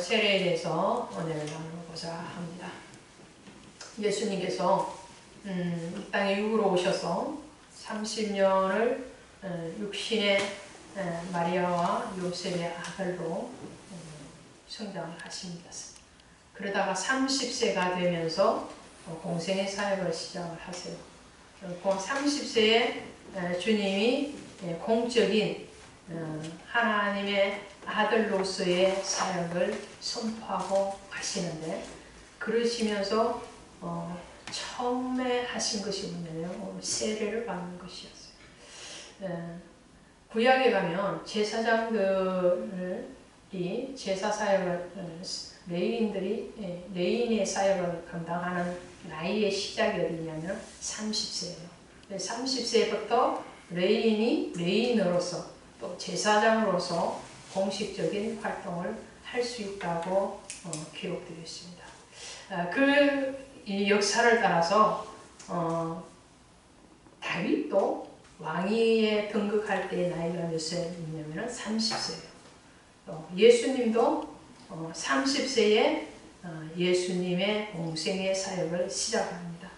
세례에 대해서 은혜를 나누고자 합니다. 예수님께서 이 땅에 육으로 오셔서 30년을 육신의 마리아와 요셉의 아들로 성장을 하십니다. 그러다가 30세가 되면서 공생의 사역을 시작을 하세요. 30세에 주님이 공적인 하나님의 아들로서의 사역을 선포하고 가시는데, 그러시면서 처음에 하신 것이 뭐냐면 세례를 받는 것이었어요. 구약에 가면 제사장들이 제사 사역을 레위인의 사역을 감당하는 나이의 시작이 어디냐면 30세예요. 30세부터 레위인으로서 또 제사장으로서 공식적인 활동을 할 수 있다고 기록되어 있습니다. 이 역사를 따라서 다윗도 왕위에 등극할 때의 나이가 몇 세냐면 30세예요. 예수님도 30세에 예수님의 공생의 사역을 시작합니다.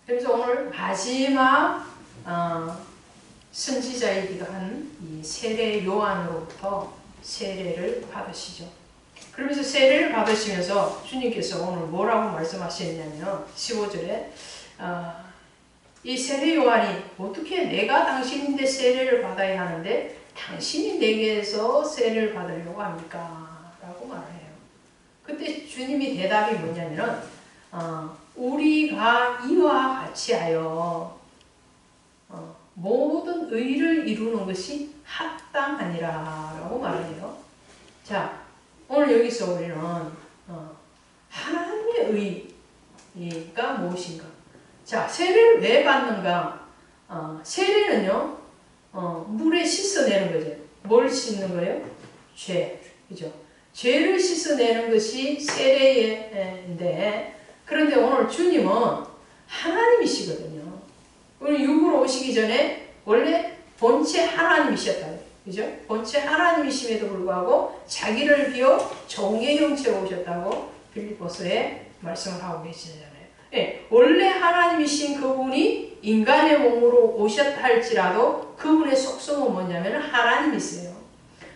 그래서 오늘 마지막 선지자이기도 한 이 세례 요한으로부터 세례를 받으시죠. 그러면서 세례를 받으시면서 주님께서 오늘 뭐라고 말씀하셨냐면 15절에 이 세례 요한이 어떻게 내가 당신인데 세례를 받아야 하는데 당신이 내게서 세례를 받으려고 합니까? 라고 말을 해요. 그때 주님이 대답이 뭐냐면은 우리가 이와 같이 하여 모든 의를 이루는 것이 합당하니라 라고 말해요. 자, 오늘 여기서 우리는 하나님의 의가 무엇인가? 자, 세례를 왜 받는가? 세례는요, 물에 씻어내는 거죠. 뭘 씻는 거예요? 죄. 그죠? 죄를 씻어내는 것이 세례인데, 그런데 오늘 주님은 하나님이시거든요. 우리 육으로 오시기 전에 원래 본체 하나님이셨다. 그죠? 본체 하나님이심에도 불구하고 자기를 비워 종의 형체로 오셨다고 빌립보서에 말씀을 하고 계시잖아요. 예, 원래 하나님이신 그분이 인간의 몸으로 오셨다 할지라도 그분의 속성은 뭐냐면 하나님이세요.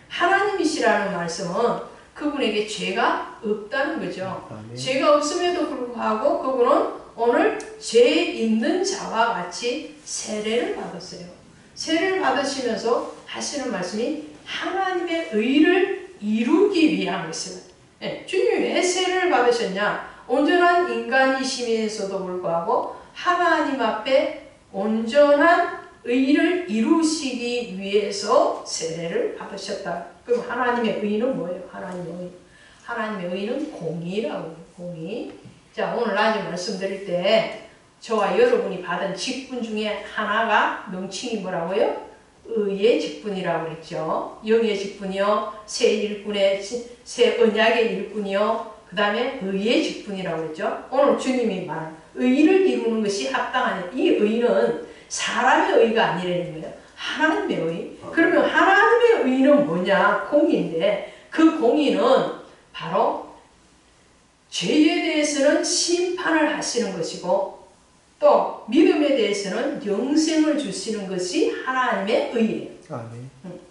하나님이시라는 말씀은 그분에게 죄가 없다는 거죠. 죄가 없음에도 불구하고 그분은 오늘 죄 있는 자와 같이 세례를 받았어요. 세례를 받으시면서 하시는 말씀이 하나님의 의를 이루기 위한 것이에요. 네, 주님이 왜 세례를 받으셨냐? 온전한 인간이시면서도 불구하고 하나님 앞에 온전한 의를 이루시기 위해서 세례를 받으셨다. 그럼 하나님의 의는 뭐예요? 하나님의 의는 공의라고 해요. 공의. 자, 오늘 낮에 말씀드릴 때 저와 여러분이 받은 직분 중에 하나가 명칭이 뭐라고요? 의의 직분이라고 그랬죠. 영의 직분이요, 새 일꾼의 새 언약의 일꾼이요, 그 다음에 의의 직분이라고 그랬죠. 오늘 주님이 말한 의를 이루는 것이 합당하냐. 이 의는 사람의 의가 아니라는 거예요. 하나님의 의. 그러면 하나님의 의는 뭐냐? 공의인데 그 공의는 바로 죄에 대해서는 심판을 하시는 것이고 또 믿음에 대해서는 영생을 주시는 것이 하나님의 의예요.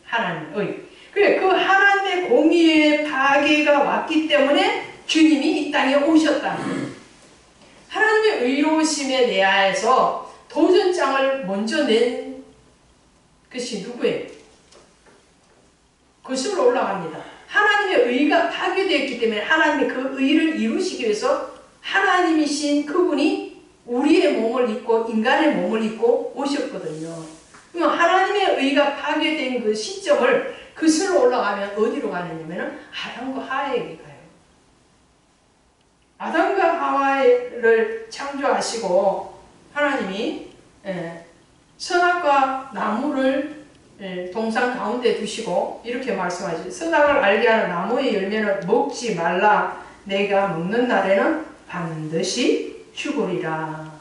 하나님의 의. 그래, 그 하나님의 공의의 파괴가 왔기 때문에 주님이 이 땅에 오셨다. 하나님의 의로우심에 대하여서 도전장을 먼저 낸 것이 누구예요? 거슬러 올라갑니다. 하나님의 의가 파괴되었기 때문에 하나님의 그 의를 이루시기 위해서 하나님이신 그분이 우리의 몸을 입고 인간의 몸을 입고 오셨거든요. 그럼 하나님의 의가 파괴된 그 시점을 거슬러 올라가면 어디로 가느냐면 아담과 하와에게 가요. 아담과 하와를 창조하시고 하나님이 선악과 나무를 동산 가운데 두시고 이렇게 말씀하시죠. 선악을 알게 하는 나무의 열매는 먹지 말라. 내가 먹는 날에는 반드시 죽으리라.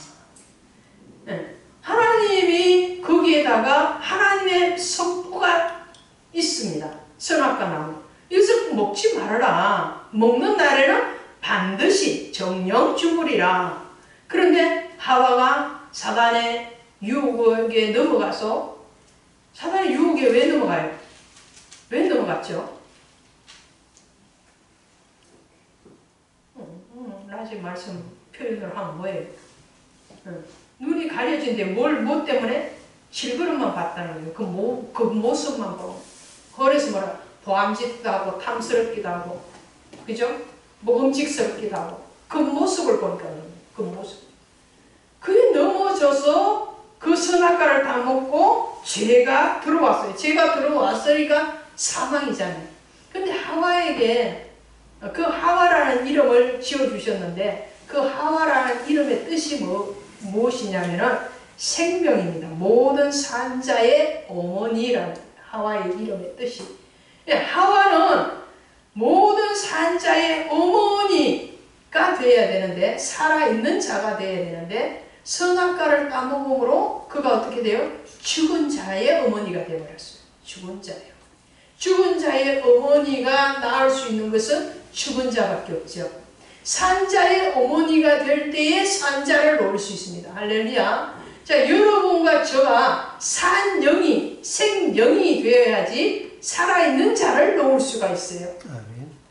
하나님이 거기에다가 하나님의 선포가 있습니다. 선악과 나무. 이것을 먹지 말아라. 먹는 날에는 반드시 정령 죽으리라. 그런데 하와가 사단의 유혹에 넘어가서, 사단의 유혹에 왜 넘어가요? 왜 넘어갔죠? 나중에 말씀 표현을 하면 뭐예요? 눈이 가려진데 뭐 때문에? 실그릇만 봤다는 거예요. 그 모습만 보고. 그래서 뭐라? 보암짓도 하고 탐스럽기도 하고, 그죠? 먹음직스럽기도 하고, 그 모습을 보니까, 그 모습. 그게 넘어져서 그 선악과를 다 먹고 죄가 들어왔어요. 죄가 들어왔으니까 사망이잖아요. 근데 하와에게 그 하와라는 이름을 지어주셨는데, 그 하와라는 이름의 뜻이 무엇이냐면은 생명입니다. 모든 산자의 어머니라는 하와의 이름의 뜻이. 하와는 모든 산자의 어머니가 되어야 되는데, 살아있는 자가 되어야 되는데, 선악과를 따먹음으로 그가 어떻게 돼요? 죽은 자의 어머니가 되어버렸어요. 죽은 자예요. 죽은 자의 어머니가 낳을 수 있는 것은 죽은 자밖에 없죠. 산자의 어머니가 될 때에 산자를 놓을 수 있습니다. 할렐루야. 자, 여러분과 저가 산영이, 생영이 되어야지 살아있는 자를 놓을 수가 있어요.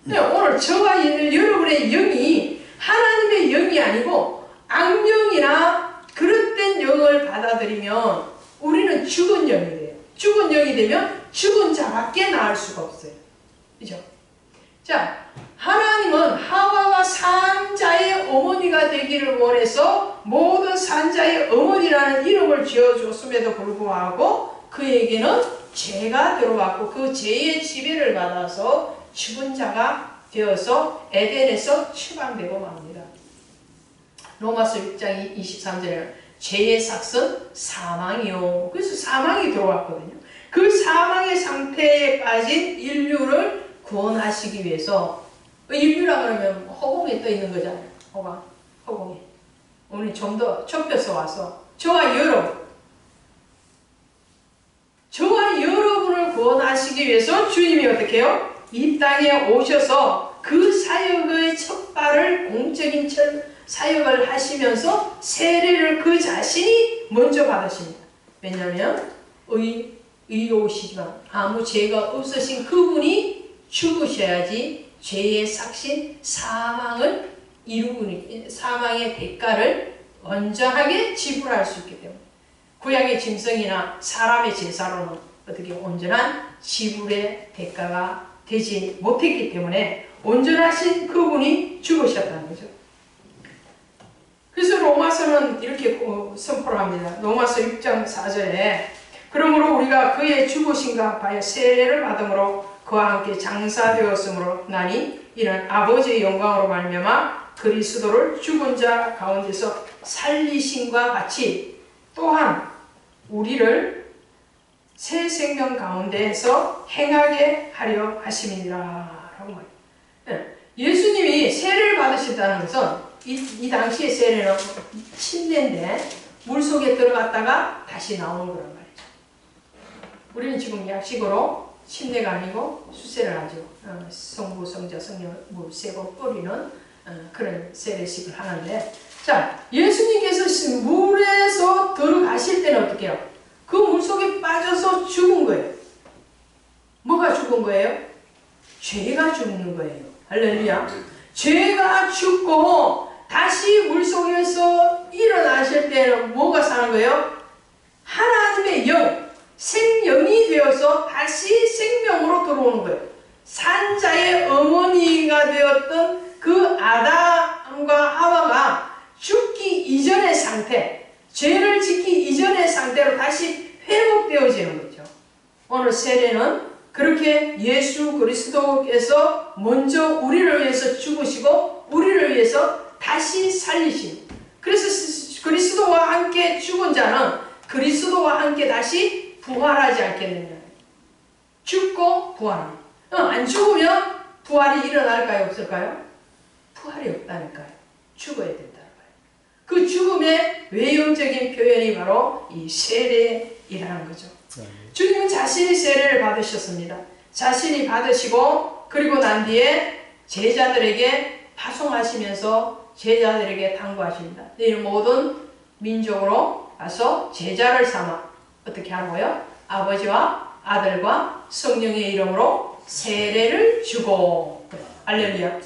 네, 오늘 저와 여러분의 영이 하나님의 영이 아니고 악령이나 그릇된 영을 받아들이면 우리는 죽은 영이 돼요. 죽은 영이 되면 죽은 자밖에 나을 수가 없어요. 그죠? 자, 하나님은 하와가 산자의 어머니가 되기를 원해서 모든 산자의 어머니라는 이름을 지어줬음에도 불구하고 그에게는 죄가 들어왔고 그 죄의 지배를 받아서 죽은 자가 되어서 에덴에서 추방되고 맙니다. 로마서 6장 23절에 죄의 삭은 사망이요. 그래서 사망이 들어왔거든요. 그 사망의 상태에 빠진 인류를 구원하시기 위해서, 인류라 그러면 허공에 떠 있는 거잖아요. 허공에. 오늘 좀 더 좁혀서 와서 저와 여러분을 구원하시기 위해서 주님이 어떻게 해요? 이 땅에 오셔서 그 사역의 첫 발을 공적인 사역을 하시면서 세례를 그 자신이 먼저 받으십니다. 왜냐하면 의로우시지만 아무 죄가 없으신 그분이 죽으셔야지 죄의 삭신 사망을 이루니 사망의 대가를 온전하게 지불할 수 있기 때문에 구약의 짐승이나 사람의 제사로는 어떻게 온전한 지불의 대가가 되지 못했기 때문에 온전하신 그분이 죽으셨다는 거죠. 그래서 로마서는 이렇게 선포를 합니다. 로마서 6장 4절에 그러므로 우리가 그의 죽으심과 하여 세례를 받음으로 그와 함께 장사되었으므로 나니 이는 아버지의 영광으로 말미암아 그리스도를 죽은 자 가운데서 살리심과 같이 또한 우리를 새 생명 가운데에서 행하게 하려 하심이니라 라고 말해요. 예수님이 세례를 받으셨다는 것은 이 당시의 세례는 침례인데 물속에 들어갔다가 다시 나오는 거란 말이죠. 우리는 지금 약식으로 침례가 아니고 수세를 하죠. 성부, 성자, 성령, 물 세 번 뿌리는 그런 세례식을 하는데, 자, 예수님께서 물에서 들어가실 때는 어떻게 해요? 그 물속에 빠져서 죽은 거예요. 뭐가 죽은 거예요? 죄가 죽는 거예요. 할렐루야. 죄가 죽고 다시 물속에서 일어나실 때는 뭐가 사는 거예요? 하나님의 영, 생명이 되어서 다시 생명으로 들어오는 거예요. 산자의 어머니가 되었던 그 아담과 하와가 죽기 이전의 상태, 죄를 짓기 이전의 상태로 다시 회복되어지는 거죠. 오늘 세례는 그렇게 예수 그리스도께서 먼저 우리를 위해서 죽으시고 우리를 위해서 다시 살리신, 그래서 그리스도와 함께 죽은 자는 그리스도와 함께 다시 부활하지 않겠느냐. 죽고 부활합니다. 안 죽으면 부활이 일어날까요? 없을까요? 부활이 없다니까요. 죽어야 된다는 거예요. 그 죽음의 외형적인 표현이 바로 이 세례이라는 거죠. 주님은 자신이 세례를 받으셨습니다. 자신이 받으시고 그리고 난 뒤에 제자들에게 파송하시면서 제자들에게 당부하십니다. 너희는 모든 민족으로 가서 제자를 삼아 어떻게 하고요? 아버지와 아들과 성령의 이름으로 세례를 주고. 할렐루야.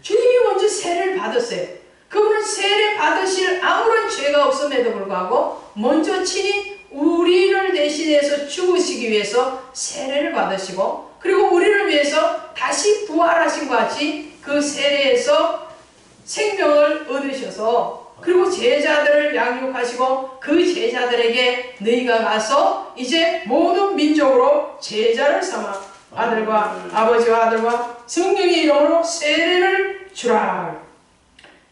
주님이 먼저 세례를 받았어요. 그분은 세례 받으실 아무런 죄가 없음에도 불구하고 먼저 친히 우리를 대신해서 죽으시기 위해서 세례를 받으시고, 그리고 우리를 위해서 다시 부활하신 것 같이 그 세례에서 생명을 얻으셔서, 그리고 제자들을 양육하시고 그 제자들에게 너희가 가서 이제 모든 민족으로 제자를 삼아 아들과 아버지와 아들과 성령의 이름으로 세례를 주라.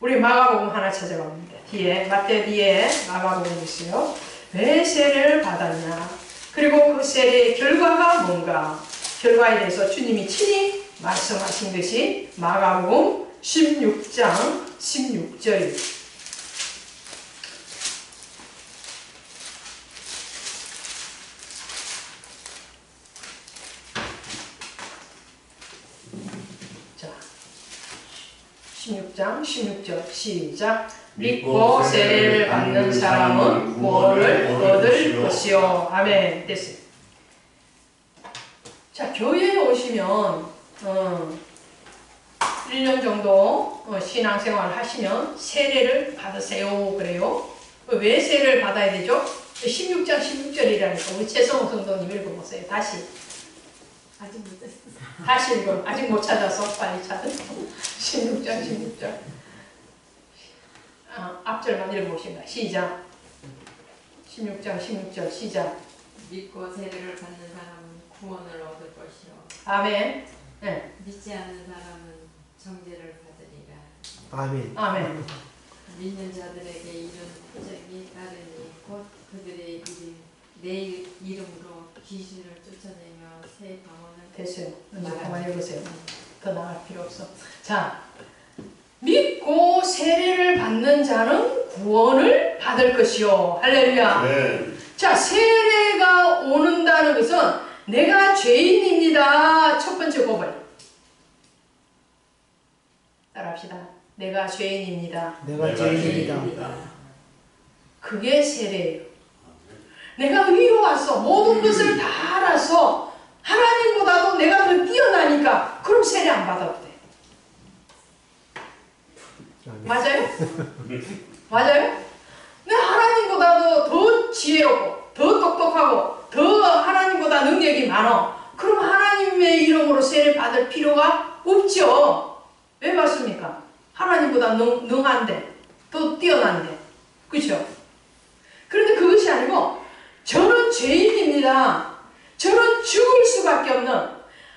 우리 마가복음 하나 찾아봅니다. 뒤에 마태 뒤에 마가복음 있어요. 왜 세례를 받았냐, 그리고 그 세례의 결과가 뭔가, 결과에 대해서 주님이 친히 말씀하신 것이 마가복음 16장 16절입니다. 자, 16장 16절 시작. 믿고 세례를 받는 사람은 구원을 얻을 것이요. 아멘. 됐어요. 자, 교회에 오시면 1년 정도 신앙생활을 하시면 세례를 받으세요. 그래요. 왜 세례를 받아야 되죠? 16장 16절이라니까. 우리 최성호 성도님 읽어보세요. 다시. 아직 못 됐어. 다시 읽어. 아직 못 찾아서 빨리 찾아. 16장 16절. 앞절만 읽어보신다. 시작. 16장 16절 시작. 믿고 세례를 받는 사람은 구원을 얻을 것이요. 아멘. 네. 믿지 않는 사람은 정죄를 받으리라. 아멘. 아멘. 믿는 자들에게 이런 표적이 따르니 곧 그들의 이름, 내 이름으로 귀신을 쫓아내며 새 병원을 됐어요. 이제 그만 읽으세요. 더 나갈 필요 없어. 자, 믿고 세례를 받는 자는 구원을 받을 것이요. 할렐루야. 네. 자, 세례가 오는다는 것은 내가 죄인입니다. 첫 번째 고백. 따라합시다. 내가 죄인입니다. 내가 죄인입니다. 그게 세례예요. 내가 의로와서 모든 것을 다 알아서 하나님보다도 내가 더 뛰어나니까 그럼 세례 안 받아도 돼. 맞아요? 맞아요? 내가 하나님보다도 더 지혜롭고 더 똑똑하고 더 하나님보다 능력이 많아. 그럼 하나님의 이름으로 세례 받을 필요가 없죠. 왜 받습니까? 하나님보다 능한데, 더 뛰어난데. 그렇죠? 그런데 그것이 아니고 저는 죄인입니다. 저는 죽을 수밖에 없는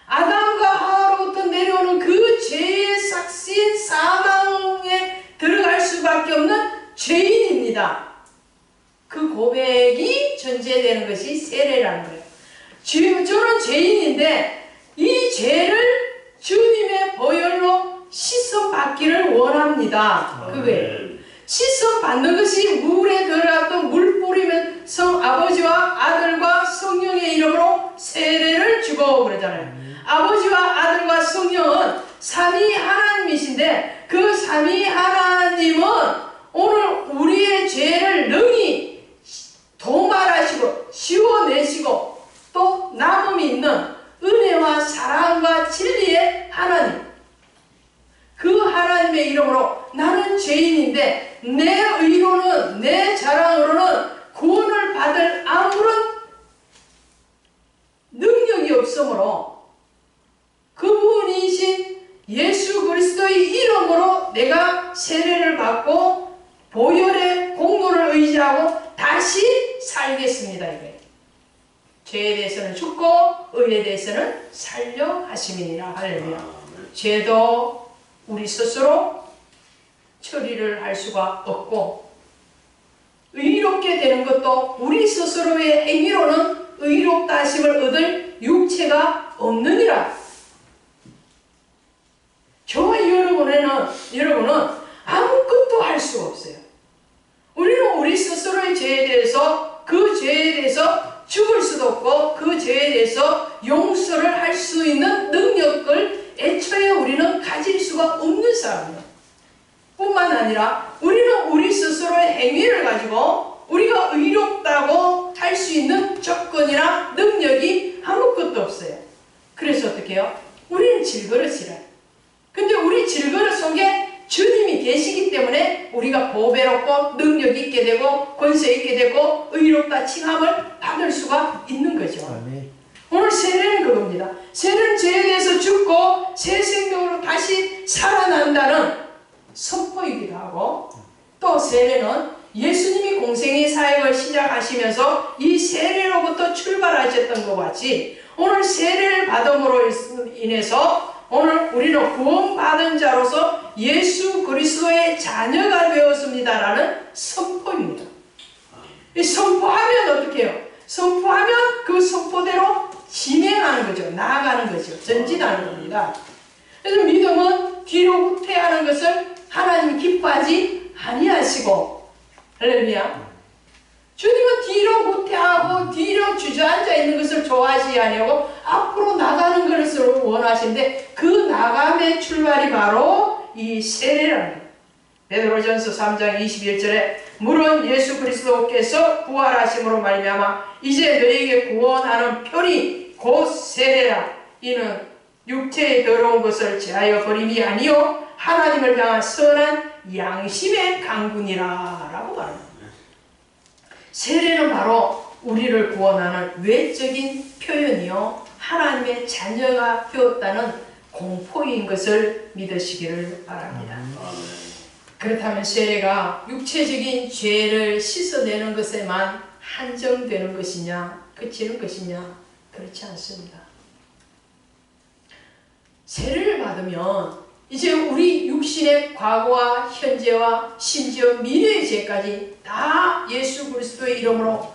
아담과 하와로부터 내려오는 그 죄의 삭신 사망에 들어갈 수밖에 없는 죄인입니다. 그 고백이 전제되는 것이 세례라는 거예요. 저는 죄인인데 이 죄를 주님의 보혈로 씻어받기를 원합니다. 그거예요. 씻어받는 것이 물에 들어갔던 물 뿌리면 아버지와 아들과 성령의 이름으로 세례를 주고 그러잖아요. 아버지와 아들과 성령은 삼위 하나님이신데 그 삼위 하나님은 오늘 우리의 죄를 능히 도말하시고 씌워내시고 또 남음이 있는 은혜와 사랑과 진리의 하나님, 그 하나님의 이름으로 나는 죄인인데 내 의로는 내 자랑으로는 구원을 받을 아무런 능력이 없으므로 그분이신 예수 그리스도의 이름으로 내가 세례를 받고 보혈의 공로를 의지하고 다시 살겠습니다. 이게 죄에 대해서는 죽고 의에 대해서는 살려 하심이니라. 할렐루야. 죄도 우리 스스로 처리를 할 수가 없고 의롭게 되는 것도 우리 스스로의 행위로는 의롭다 하심을 얻을 육체가 없느니라. 저와 여러분은 아무것도 할 수가 없어요. 우리는 우리 스스로의 죄에 대해서 그 죄에 대해서 죽을 수도 없고 그 죄에 대해서 용서를 할 수 있는 능력을 우리는 가질 수가 없는 사람이에요. 뿐만 아니라 우리는 우리 스스로의 행위를 가지고 우리가 의롭다고 할 수 있는 조건이나 능력이 아무것도 없어요. 그래서 어떻게 해요? 우리는 질그릇이라. 근데 우리 질그릇 속에 주님이 계시기 때문에 우리가 보배롭고 능력 있게 되고 권세 있게 되고 의롭다 칭함을 받을 수가 있는 거죠. 아멘. 오늘 세례는 그겁니다. 세례는 죄에 대해서 죽고 새 생명으로 다시 살아난다는 선포이기도 하고, 또 세례는 예수님이 공생의 사역을 시작하시면서 이 세례로부터 출발하셨던 것 같이 오늘 세례를 받음으로 인해서 오늘 우리는 구원받은 자로서 예수 그리스도의 자녀가 되었습니다라는 선포입니다. 이 선포하면 어떻게 해요? 선포하면 그 선포대로 진행하는 거죠. 나아가는 거죠. 전진하는 겁니다. 그래서 믿음은 뒤로 후퇴하는 것을 하나님 기뻐하지 아니하시고, 할렐루야. 주님은 뒤로 후퇴하고 뒤로 주저앉아 있는 것을 좋아하지 아니하고 앞으로 나가는 것을 원하시는데, 그 나감의 출발이 바로 이 세례라는 거예요. 베드로전서 3장 21절에 물은 예수 그리스도께서 부활하심으로 말미암아 이제 너희에게 구원하는 편이 곧 세례라. 이는 육체에 더러운 것을 제하여 버림이 아니요 하나님을 향한 선한 양심의 강군이라 라고 말합니다. 세례는 바로 우리를 구원하는 외적인 표현이요 하나님의 자녀가 되었다는 공포인 것을 믿으시기를 바랍니다. 그렇다면 세례가 육체적인 죄를 씻어내는 것에만 한정되는 것이냐, 그치는 것이냐? 그렇지 않습니다. 세례를 받으면 이제 우리 육신의 과거와 현재와 심지어 미래의 죄까지 다 예수 그리스도의 이름으로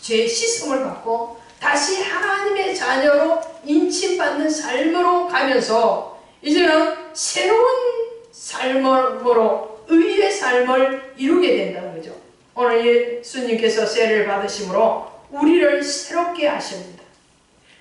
죄 씻음을 받고 다시 하나님의 자녀로 인침받는 삶으로 가면서 이제는 새로운 삶으로 의의 삶을 이루게 된다는 거죠. 오늘 예수님께서 세례를 받으심으로 우리를 새롭게 하십니다.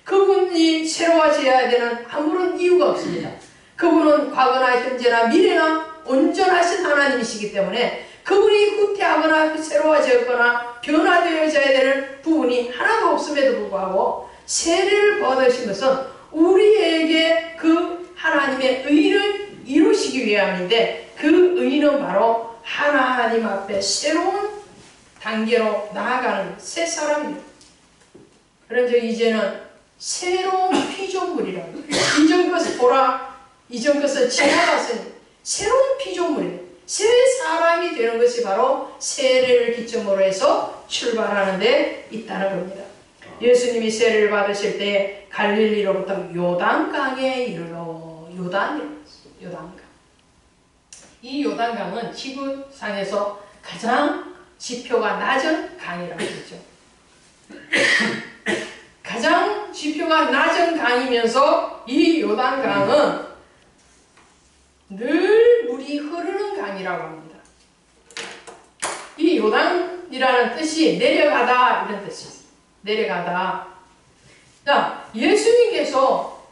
그분이 새로워져야 되는 아무런 이유가 없습니다. 그분은 과거나 현재나 미래나 온전하신 하나님이시기 때문에 그분이 후퇴하거나 새로워졌거나 변화되어져야 되는 부분이 하나도 없음에도 불구하고 세례를 받으신 것은 우리에게 그 하나님의 의를 이루시기 위함인데, 그 의는 바로 하나님 앞에 새로운 단계로 나아가는 새 사람입니다. 그런즉 이제는 새로운 피조물이라고, 이전 것을 보라, 이전 것을 지나갔으니 새로운 피조물이에요. 새 사람이 되는 것이 바로 세례를 기점으로 해서 출발하는 데 있다는 겁니다. 예수님이 세례를 받으실 때 갈릴리로부터 요단강에 이르러, 요단강. 이 요단강은 지구상에서 가장 지표가 낮은 강이라고 했죠. 가장 지표가 낮은 강이면서 이 요단강은 늘 물이 흐르는 강이라고 합니다. 이 요단이라는 뜻이 내려가다 이런 뜻이 있어요. 내려가다. 자, 예수님께서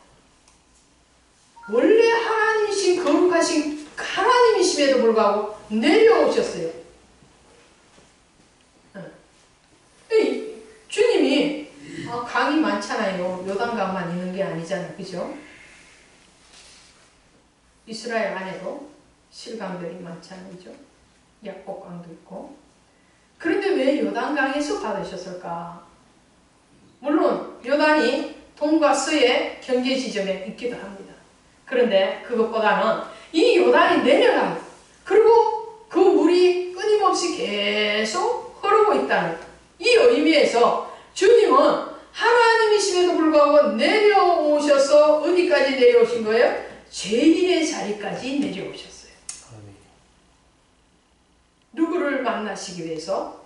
원래 하나님이신 거룩하신 하나님이심에도 불구하고 내려오셨어요. 주님이 강이 많잖아요. 요단강만 있는 게 아니잖아요. 그죠? 이스라엘 안에도 실강들이 많잖아요. 그죠? 약복강도 있고. 그런데 왜 요단강에서 받으셨을까? 물론 요단이 동과 서의 경계 지점에 있기도 합니다. 그런데 그것보다는 이 요단이 내려가요. 그리고 그 물이 끊임없이 계속 흐르고 있다는 이 의미에서 주님은 하나님이심에도 불구하고 내려오셔서 어디까지 내려오신 거예요? 죄인의 자리까지 내려오셨어요. 누구를 만나시기 위해서?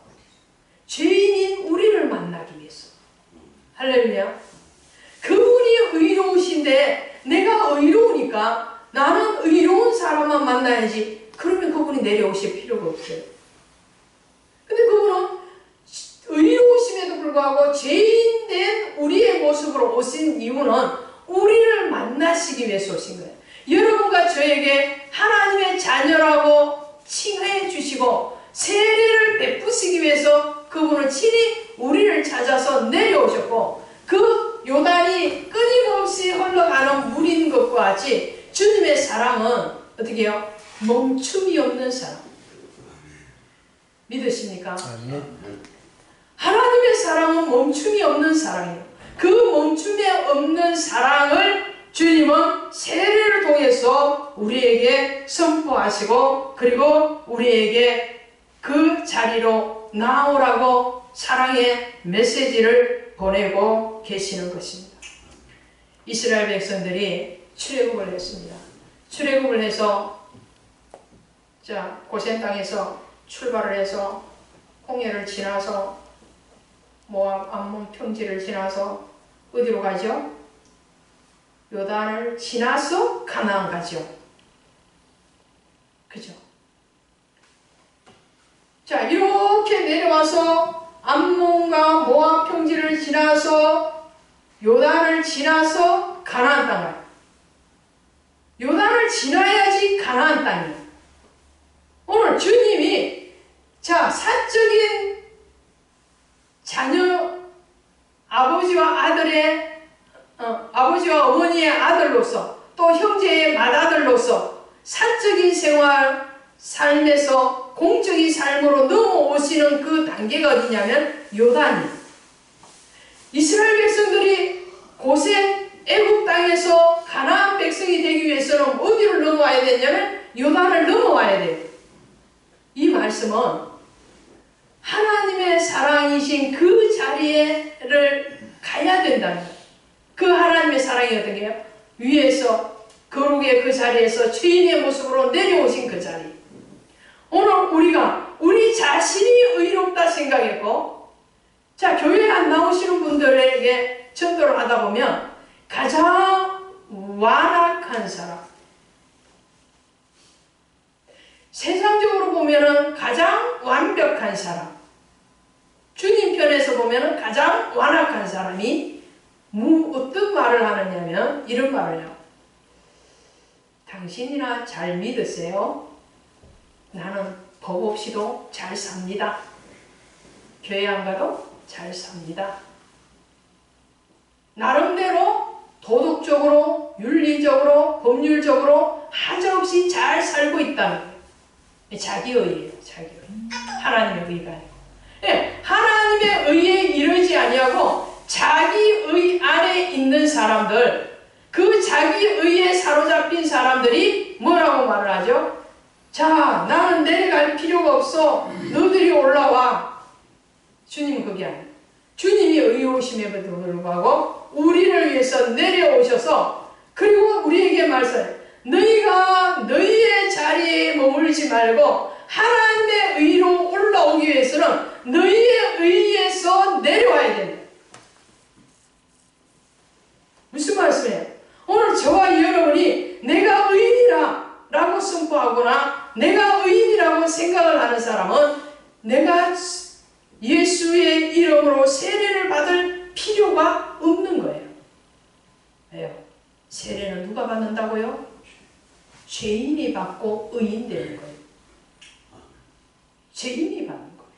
죄인인 우리를 만나기 위해서. 할렐루야. 그분이 의로우신데 내가 의로우니까 나는 의로운 사람만 만나야지. 그러면 그분이 내려오실 필요가 없어요. 근데 그분은 의로우심에도 불구하고 죄인된 우리의 모습으로 오신 이유는 우리를 만나시기 위해서 오신 거예요. 여러분과 저에게 하나님의 자녀라고 칭해 주시고 세례를 베푸시기 위해서 그분은 친히 우리를 찾아서 내려오셨고 그 요단이 끊임없이 흘러가는 물인 것과 같이 주님의 사랑은 어떻게 해요? 멈춤이 없는 사랑. 믿으십니까? 아멘. 하나님의 사랑은 멈춤이 없는 사랑이에요. 그 멈춤이 없는 사랑을 주님은 세례를 통해서 우리에게 선포하시고 그리고 우리에게 그 자리로 나오라고 사랑의 메시지를 보내고 계시는 것입니다. 이스라엘 백성들이 출애굽을 했습니다. 출애굽을 해서 자 고센 땅에서 출발을 해서 홍해를 지나서 모압 암몬 평지를 지나서 어디로 가죠? 요단을 지나서 가나안 가죠. 그죠? 자 이렇게 내려와서 암몬과 모압 평지를 지나서 요단을 지나서 가나안 땅 가요. 요단을 지나야지 가나안 땅이에요. 오늘 주님이 자 사적인 자녀 아버지와 아들의 아버지와 어머니의 아들로서 또 형제의 맏아들로서 사적인 생활 삶에서 공적인 삶으로 넘어오시는 그 단계가 어디냐면 요단이 이스라엘 백성들이 고센 애굽 땅에서 가나안 백성이 되기 위해서는 어디를 넘어와야 되냐면 요단을 넘어와야 돼요. 이 말씀은 하나님의 사랑이신 그 자리를 가야 된다는 거예요. 그 하나님의 사랑이 어떤 게요? 위에서 거룩의 그 자리에서 죄인의 모습으로 내려오신 그 자리. 오늘 우리가 우리 자신이 의롭다 생각했고 자 교회에 안 나오시는 분들에게 전도를 하다 보면 가장 완악한 사람 세상적으로 보면은 가장 완벽한 사람 주님 편에서 보면은 가장 완악한 사람이 어떤 말을 하느냐면 이런 말을 해요. 당신이나 잘 믿으세요. 나는 법 없이도 잘 삽니다. 교회 안 가도 잘 삽니다. 나름대로 도덕적으로 윤리적으로 법률적으로 하자없이 잘 살고 있다는 거예요. 자기의예요. 자기의. 하나님의 의가 아니고. 네, 하나님의 의에 이르지 아니하고 자기의 안에 있는 사람들 그 자기의에 사로잡힌 사람들이 뭐라고 말을 하죠? 자 나는 내려갈 필요가 없어. 너희들이 올라와. 주님은 그게 아니에요. 주님이 의로우심에도 불구하고 우리를 위해서 내려오셔서 그리고 우리에게 말씀해요. 너희가 너희의 자리에 머물지 말고 하나님의 의로 올라오기 위해서는 너희의 의에서 내려와야 된다. 무슨 말씀이에요? 오늘 저와 여러분이 내가 의인이라 라고 선포하거나 내가 의인이라고 생각을 하는 사람은 내가 예수의 이름으로 세례를 받을 필요가 없는 거예요. 왜요? 세례는 누가 받는다고요? 죄인이 받고 의인 되는 거예요. 죄인이 받는 거예요.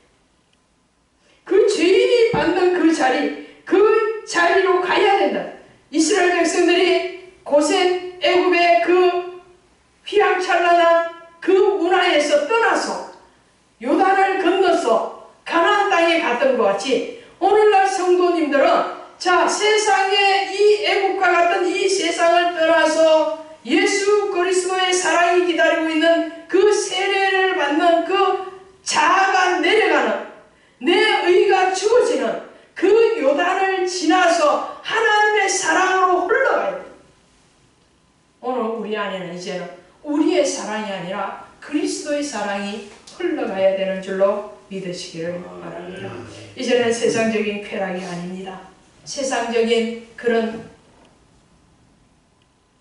그 죄인이 받는 그 자리로 가야 된다. 이스라엘 백성들이 고센 애굽의 그 휘황찬란한 그 문화에서 떠나서 요단을 건너서 가나안 땅에 갔던 것 같이 오늘날 성도님들은 자 세상에 이 애국과 같은 이 세상을 떠나서 예수 그리스도의 사랑이 기다리고 있는 그 세례를 받는 그 자아가 내려가는 내 의가 주어지는 그 요단을 지나서 하나님의 사랑으로 흘러가야 돼. 오늘 우리 안에는 이제는 우리의 사랑이 아니라 그리스도의 사랑이 흘러가야 되는 줄로 믿으시기를 바랍니다. 이제는 세상적인 쾌락이 아닙니다. 세상적인 그런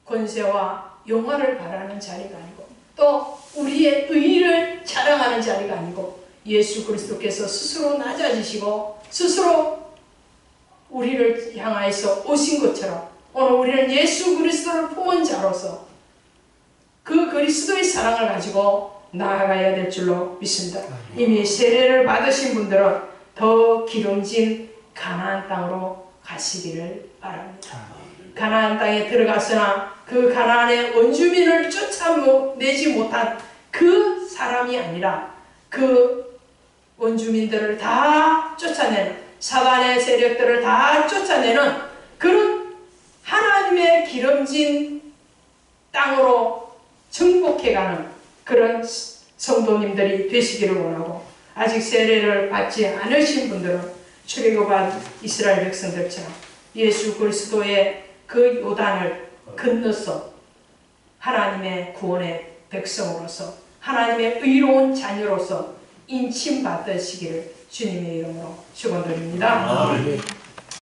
권세와 영화를 바라는 자리가 아니고 또 우리의 의의를 자랑하는 자리가 아니고 예수 그리스도께서 스스로 낮아지시고 스스로 우리를 향하여서 오신 것처럼 오늘 우리는 예수 그리스도를 품은 자로서 그 그리스도의 사랑을 가지고 나아가야 될 줄로 믿습니다. 이미 세례를 받으신 분들은 더 기름진 가나안 땅으로 가시기를 바랍니다. 가나안 땅에 들어갔으나 그 가나안의 원주민을 쫓아내지 못한 그 사람이 아니라 그 원주민들을 다 쫓아내는, 사단의 세력들을 다 쫓아내는 그런 하나님의 기름진 땅으로 정복해가는 그런 성도님들이 되시기를 원하고, 아직 세례를 받지 않으신 분들은 출애굽한 이스라엘 백성들처럼 예수 그리스도의 그 요단을 건너서 하나님의 구원의 백성으로서 하나님의 의로운 자녀로서 인침받으시기를 주님의 이름으로 축원드립니다. 아멘.